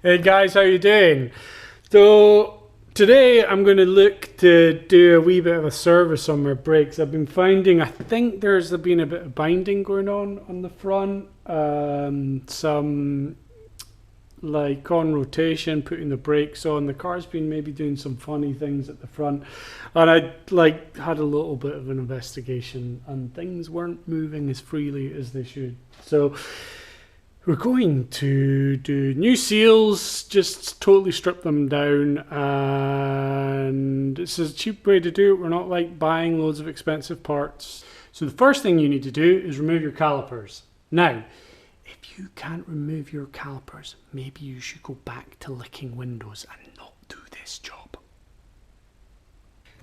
Hey guys, how you doing? So today I'm going to look to do a wee bit of a service on my brakes. I've been finding, I think there's been a bit of binding going on the front, some like on rotation, putting the brakes on. The car's been maybe doing some funny things at the front, and I had a little bit of an investigation and things weren't moving as freely as they should. So we're going to do new seals, just totally strip them down, and it's a cheap way to do it. We're not like buying loads of expensive parts. So the first thing you need to do is remove your calipers. Now, if you can't remove your calipers, maybe you should go back to licking windows and not do this job.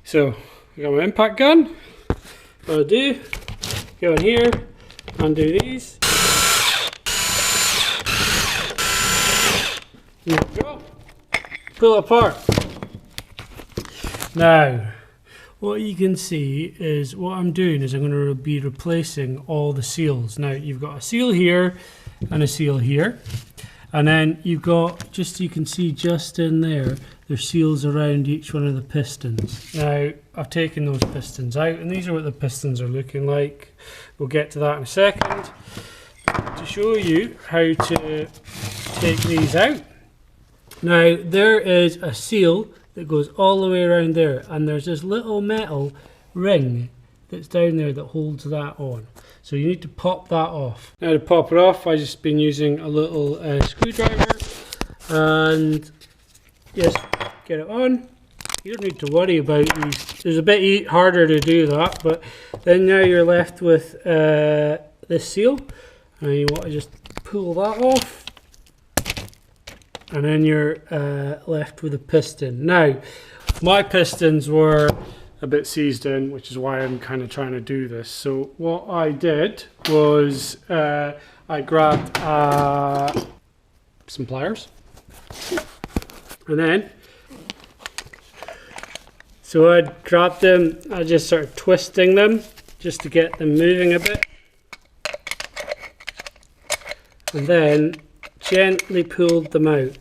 So, I got my impact gun. What I do, go in here, undo these. There we go. Pull it apart. Now, what you can see is what I'm doing is I'm going to be replacing all the seals. Now, you've got a seal here and a seal here. And then you've got, just you can see just in there, there's seals around each one of the pistons. Now, I've taken those pistons out, and these are what the pistons are looking like. We'll get to that in a second. To show you how to take these out. Now, there is a seal that goes all the way around there, and there's this little metal ring that's down there that holds that on. So you need to pop that off. Now to pop it off, I've just been using a little screwdriver, and just get it on. You don't need to worry about these. It's a bit harder to do that, but then now you're left with this seal, and you want to just pull that off. And then you're left with a piston. Now, my pistons were a bit seized in, which is why I'm kind of trying to do this. So what I did was I grabbed some pliers, and then so I grabbed them. I just started twisting them just to get them moving a bit, and then gently pulled them out.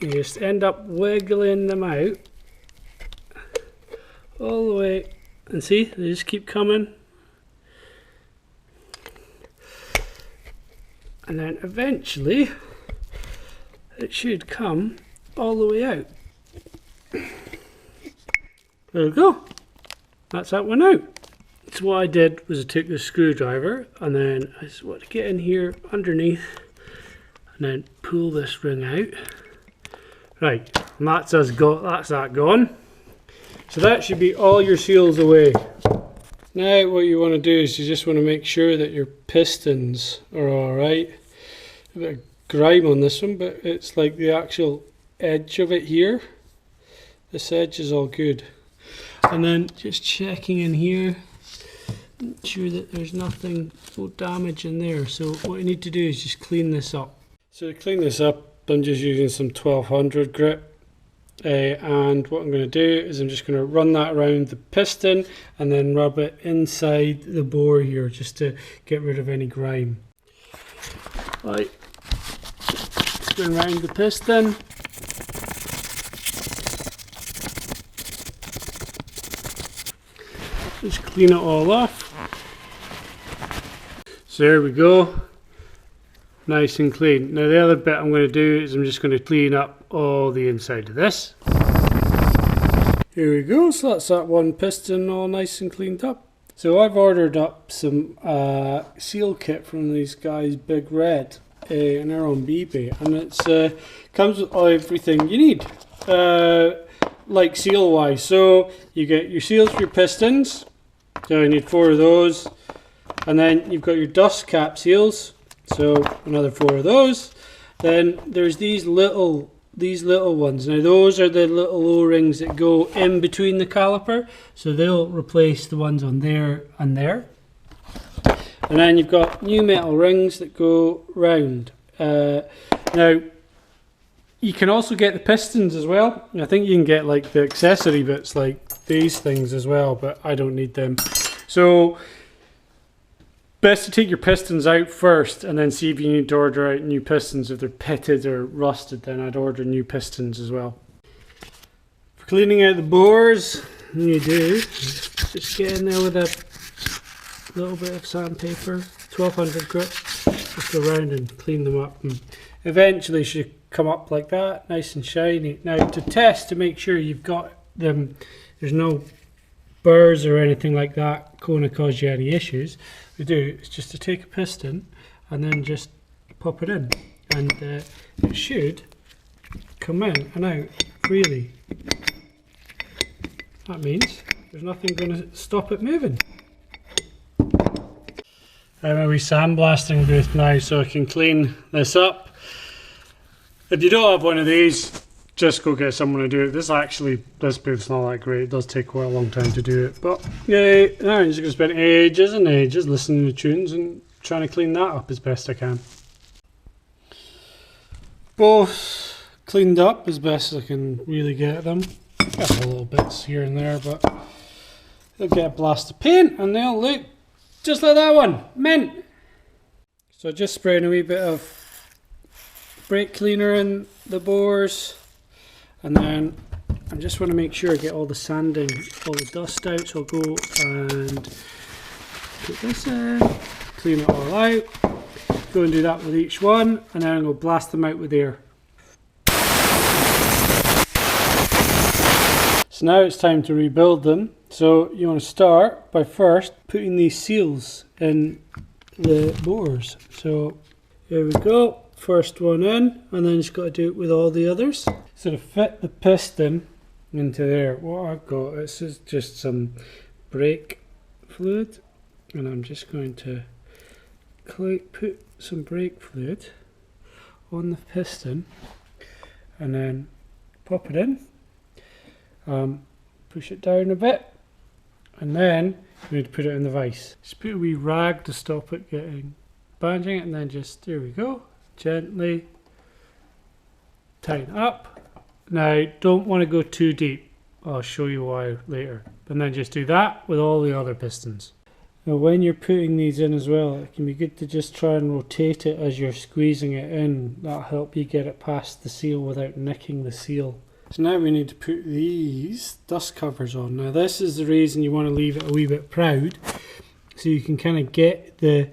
You just end up wiggling them out all the way, and see, they just keep coming, and then eventually it should come all the way out. There we go, that's that one out. So what I did was I took the screwdriver, and then I just want to get in here underneath and then pull this ring out. Right, and that's that gone. So that should be all your seals away. Now what you want to do is you just want to make sure that your pistons are alright. A bit of grime on this one, but it's like the actual edge of it here. This edge is all good. And then just checking in here, make sure that there's no damage in there. So what you need to do is just clean this up. So to clean this up, I'm just using some 1200 grit, and what I'm going to do is I'm just going to run that around the piston and then rub it inside the bore here just to get rid of any grime. Right, going around the piston. Just clean it all off. So there we go, nice and clean. Now the other bit I'm going to do is I'm just going to clean up all the inside of this. Here we go, so that's that one piston all nice and cleaned up. So I've ordered up some seal kit from these guys, Big Red, and they're on eBay, and it's comes with everything you need, like seal wise. So you get your seals for your pistons, so you need 4 of those, and then you've got your dust cap seals, so another 4 of those. Then there's these little ones. Now those are the little O-rings that go in between the caliper, so they'll replace the ones on there and there. And then you've got new metal rings that go round. Now you can also get the pistons as well. I think you can get like the accessory bits like these things as well, but I don't need them. So Best to take your pistons out first and then see if you need to order out new pistons. If they're pitted or rusted, then I'd order new pistons as well. For cleaning out the bores, what you do just get in there with a little bit of sandpaper, 1200 grit, just go around and clean them up, and eventually should come up like that, nice and shiny. Now to test, to make sure you've got them, there's no burrs or anything like that going to cause you any issues, we do is just to take a piston and then just pop it in, and it should come in and out freely. That means there's nothing going to stop it moving. I'm a wee sandblasting booth now so I can clean this up. If you don't have one of these, just go get someone to do it. This booth's not that great. It does take quite a long time to do it. But yeah, now I'm just going to spend ages and ages listening to tunes and trying to clean that up as best I can. Both cleaned up as best as I can really get them. Got a little bits here and there, but they'll get a blast of paint and they'll look just like that one. Mint! So just spraying a wee bit of brake cleaner in the bores, and then I just want to make sure I get all the sanding, all the dust out, so I'll go and put this in, clean it all out, go and do that with each one, and then I'm going to blast them out with air. So now it's time to rebuild them. So you want to start by first putting these seals in the bores. So here we go, first one in, and then you just got to do it with all the others. So to fit the piston into there, what I've got, this is just some brake fluid, and I'm just going to put some brake fluid on the piston and then pop it in, push it down a bit, and then we need to put it in the vise. Just put a wee rag to stop it getting banging, and then just, there we go, gently tighten up. Now don't want to go too deep, I'll show you why later, and then just do that with all the other pistons. Now when you're putting these in as well, it can be good to just try and rotate it as you're squeezing it in. That'll help you get it past the seal without nicking the seal. So now we need to put these dust covers on. Now this is the reason you want to leave it a wee bit proud, so you can kind of get the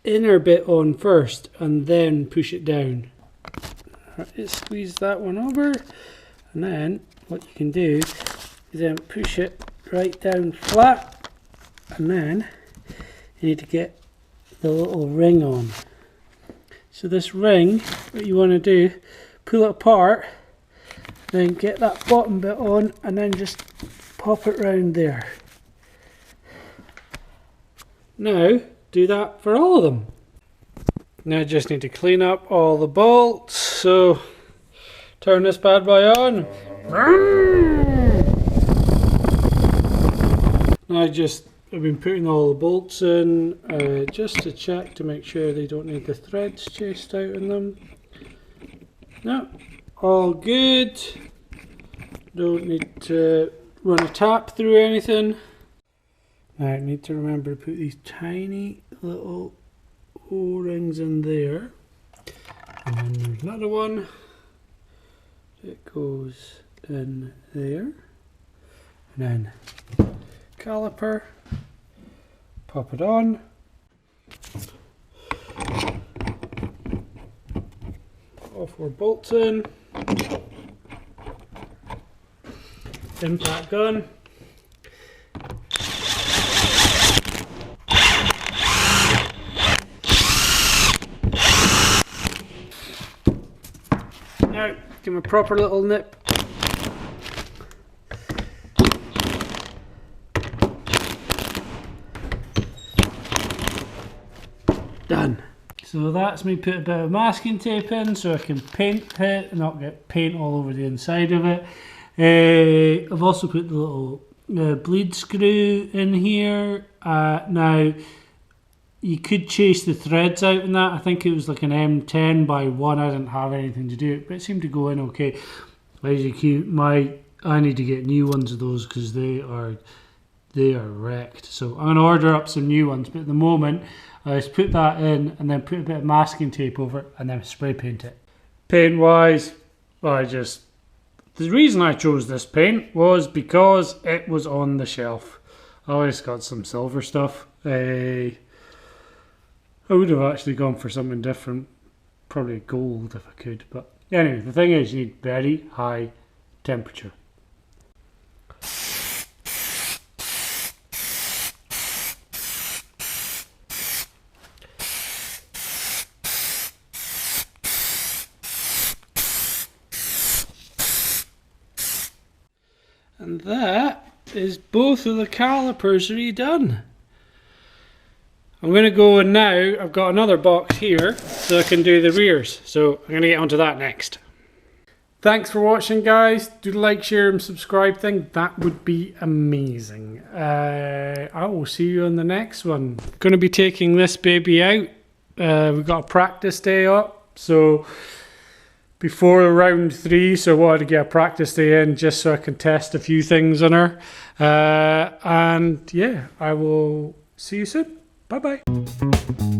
inner bit on first and then push it down. Right, squeeze that one over, and then what you can do is then push it right down flat, and then you need to get the little ring on. So this ring, what you want to do, pull it apart, then get that bottom bit on, and then just pop it round there. Now do that for all of them. Now I just need to clean up all the bolts, so turn this bad boy on. Now I've been putting all the bolts in just to check to make sure they don't need the threads chased out in them. No, all good. Don't need to run a tap through anything. Now I need to remember to put these tiny little O-rings in there, and then there's another one that goes in there, and then caliper, pop it on, all 4 bolts in, impact gun. Now, give him a proper little nip. Done. So that's me put a bit of masking tape in so I can paint it and not get paint all over the inside of it. I've also put the little bleed screw in here. Now, you could chase the threads out in that. I think it was like an M10 by 1. I didn't have anything to do it, but it seemed to go in okay. As you keep I need to get new ones of those because they they are wrecked. So I'm going to order up some new ones, but at the moment I just put that in and then put a bit of masking tape over it and then spray paint it. Paint wise, the reason I chose this paint was because it was on the shelf. I always got some silver stuff. I would have actually gone for something different, probably gold if I could, but anyway, the thing is you need very high temperature. And that is both of the calipers redone. I'm going to go and now I've got another box here so I can do the rears. So I'm going to get onto that next. Thanks for watching, guys. Do the like, share and subscribe thing. That would be amazing. I will see you on the next one. Going to be taking this baby out. We've got a practice day up. So before round 3, so I wanted to get a practice day in just so I can test a few things on her. And yeah, I will see you soon. Bye bye.